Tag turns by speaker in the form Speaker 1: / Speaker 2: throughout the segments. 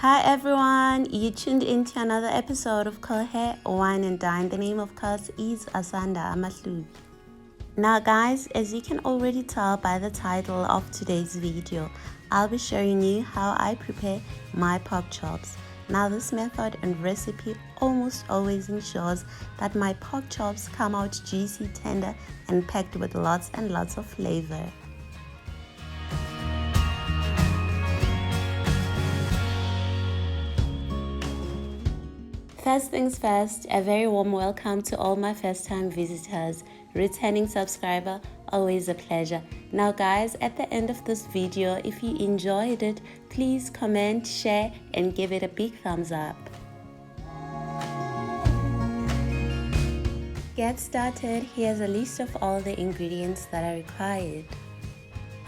Speaker 1: Hi everyone, you tuned into another episode of Call Hair, Wine and Dine. The name of course is Asanda Amahlubi. Now guys, as you can already tell by the title of today's video, I'll be showing you how I prepare my pork chops. Now this method and recipe almost always ensures that my pork chops come out juicy, tender and packed with lots and lots of flavor. First things first, a very warm welcome to all my first-time visitors, returning subscriber, always a pleasure. Now guys, at the end of this video, if you enjoyed it, please comment, share and give it a big thumbs up. Get started, here's a list of all the ingredients that are required.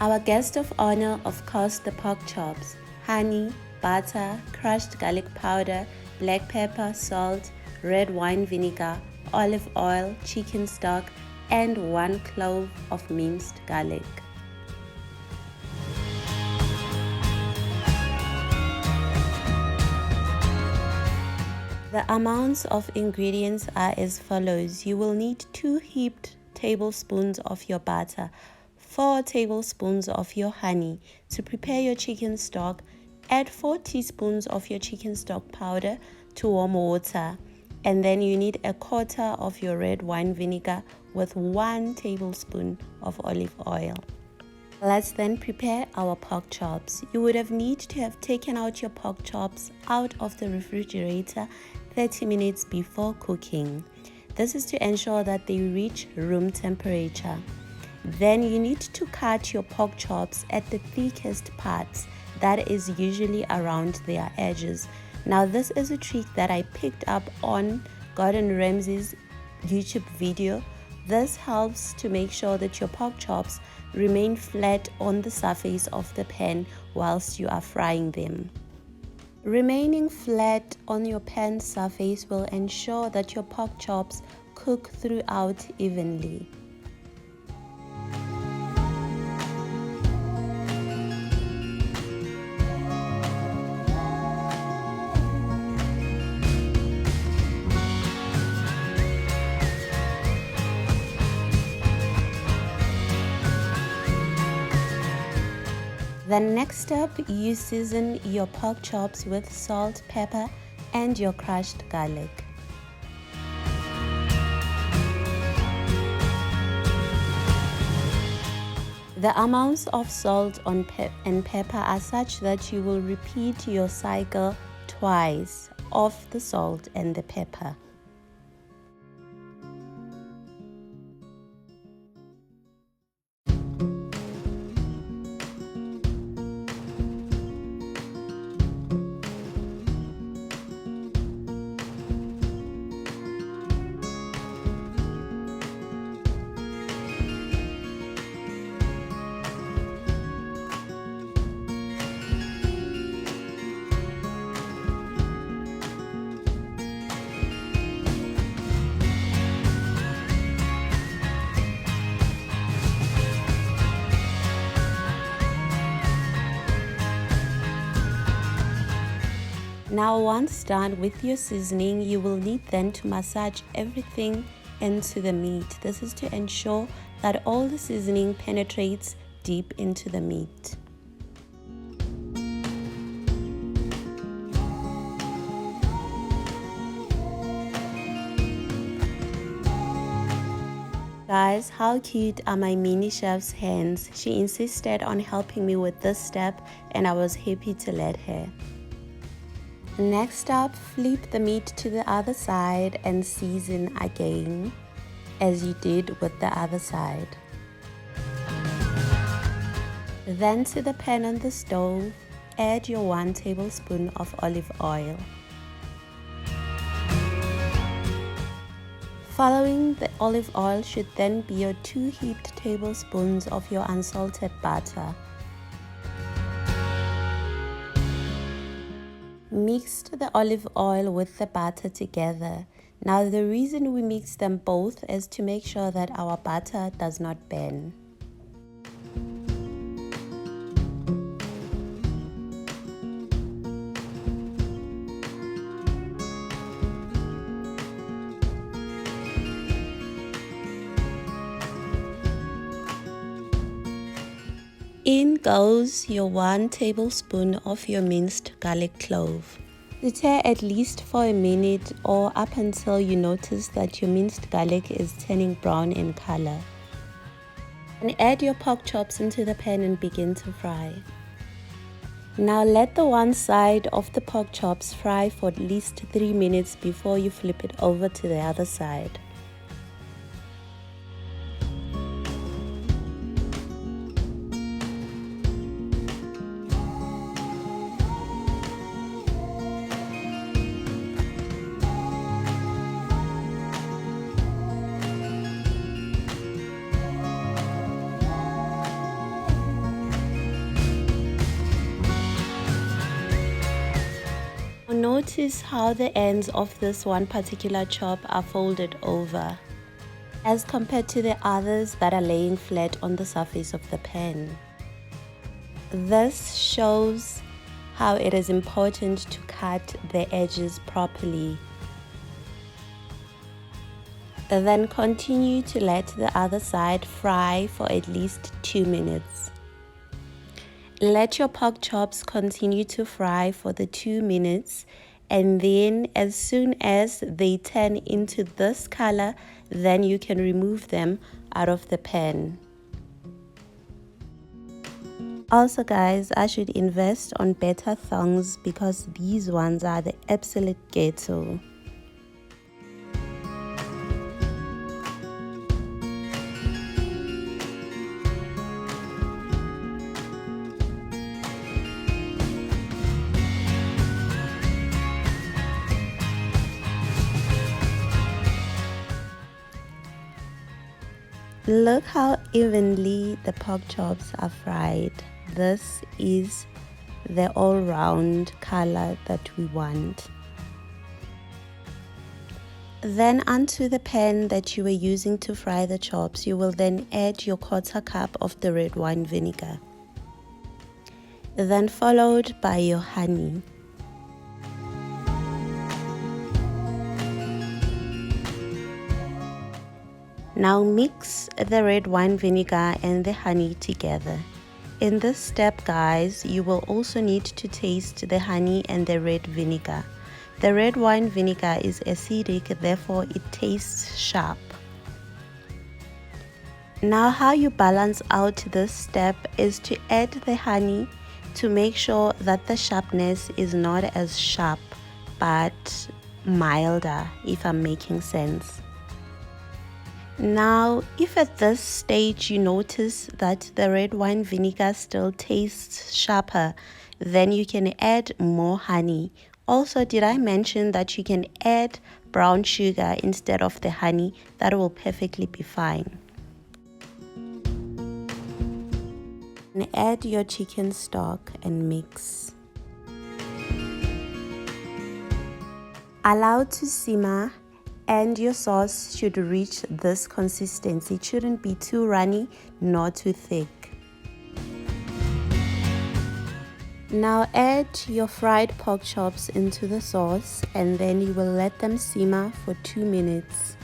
Speaker 1: Our guest of honor, of course, the pork chops, honey, butter, crushed garlic powder, black pepper, salt, red wine vinegar, olive oil, chicken stock, and 1 clove of minced garlic. The amounts of ingredients are as follows. You will need 2 heaped tablespoons of your butter, 4 tablespoons of your honey. To prepare your chicken stock, add 4 teaspoons of your chicken stock powder to warm water, and then you need 1/4 of your red wine vinegar with 1 tablespoon of olive oil. Let's then prepare our pork chops. You would need to have taken out your pork chops out of the refrigerator 30 minutes before cooking. This is to ensure that they reach room temperature. Then you need to cut your pork chops at the thickest parts, that is usually around their edges. Now this is a trick that I picked up on Gordon Ramsay's YouTube video. This helps to make sure that your pork chops remain flat on the surface of the pan whilst you are frying them. Remaining flat on your pan surface will ensure that your pork chops cook throughout evenly. The next step, you season your pork chops with salt, pepper, and your crushed garlic. The amounts of salt and pepper are such that you will repeat your cycle twice of the salt and the pepper. Now once done with your seasoning, you will need then to massage everything into the meat. This is to ensure that all the seasoning penetrates deep into the meat. Guys, how cute are my mini chef's hands? She insisted on helping me with this step and I was happy to let her. Next up, flip the meat to the other side and season again, as you did with the other side. Then to the pan on the stove, add your 1 tablespoon of olive oil. Following the olive oil should then be your 2 heaped tablespoons of your unsalted butter. Mixed the olive oil with the butter together. Now the reason we mix them both is to make sure that our butter does not burn. In goes your 1 tablespoon of your minced garlic clove. Stir at least for a minute or up until you notice that your minced garlic is turning brown in color. And add your pork chops into the pan and begin to fry. Now let the one side of the pork chops fry for at least 3 minutes before you flip it over to the other side. Notice how the ends of this one particular chop are folded over, as compared to the others that are laying flat on the surface of the pan. This shows how it is important to cut the edges properly. Then continue to let the other side fry for at least 2 minutes. Let your pork chops continue to fry for the 2 minutes, and then as soon as they turn into this color, then you can remove them out of the pan. Also guys, I should invest on better thongs because these ones are the absolute ghetto. Look how evenly the pork chops are fried. This is the all-round color that we want. Then onto the pan that you were using to fry the chops, you will then add your 1/4 cup of the red wine vinegar. Then followed by your honey. Now mix the red wine vinegar and the honey together. In this step guys, you will also need to taste the honey and the red vinegar. The red wine vinegar is acidic, therefore it tastes sharp. Now how you balance out this step is to add the honey to make sure that the sharpness is not as sharp but milder, if I'm making sense. Now, if at this stage you notice that the red wine vinegar still tastes sharper, then you can add more honey. Also, did I mention that you can add brown sugar instead of the honey? That will perfectly be fine. And add your chicken stock and mix. Allow to simmer. And your sauce should reach this consistency. It shouldn't be too runny nor too thick. Now add your fried pork chops into the sauce and then you will let them simmer for 2 minutes.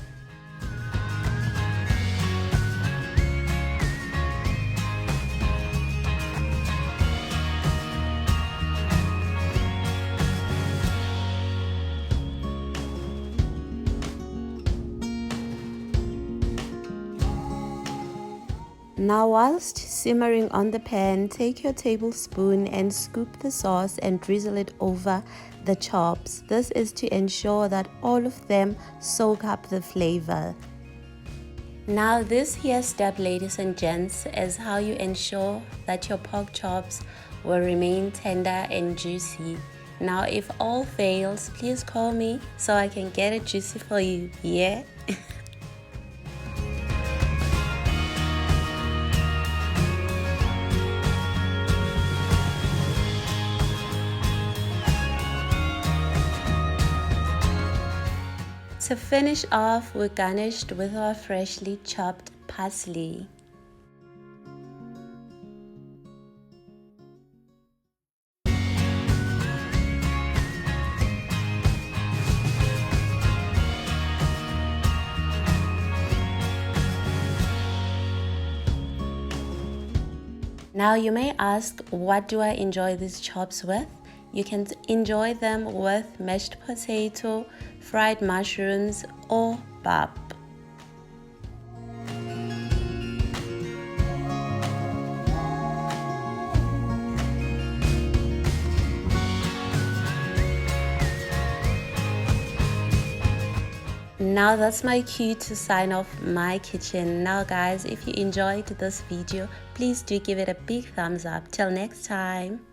Speaker 1: Now whilst simmering on the pan, take your tablespoon and scoop the sauce and drizzle it over the chops. This is to ensure that all of them soak up the flavor. Now this here step, ladies and gents, is how you ensure that your pork chops will remain tender and juicy. Now if all fails, please call me so I can get it juicy for you, yeah? To finish off, we're garnished with our freshly chopped parsley. Now you may ask, what do I enjoy these chops with? You can enjoy them with mashed potato, fried mushrooms, or pap. Now that's my cue to sign off my kitchen. Now guys, if you enjoyed this video, please do give it a big thumbs up. Till next time.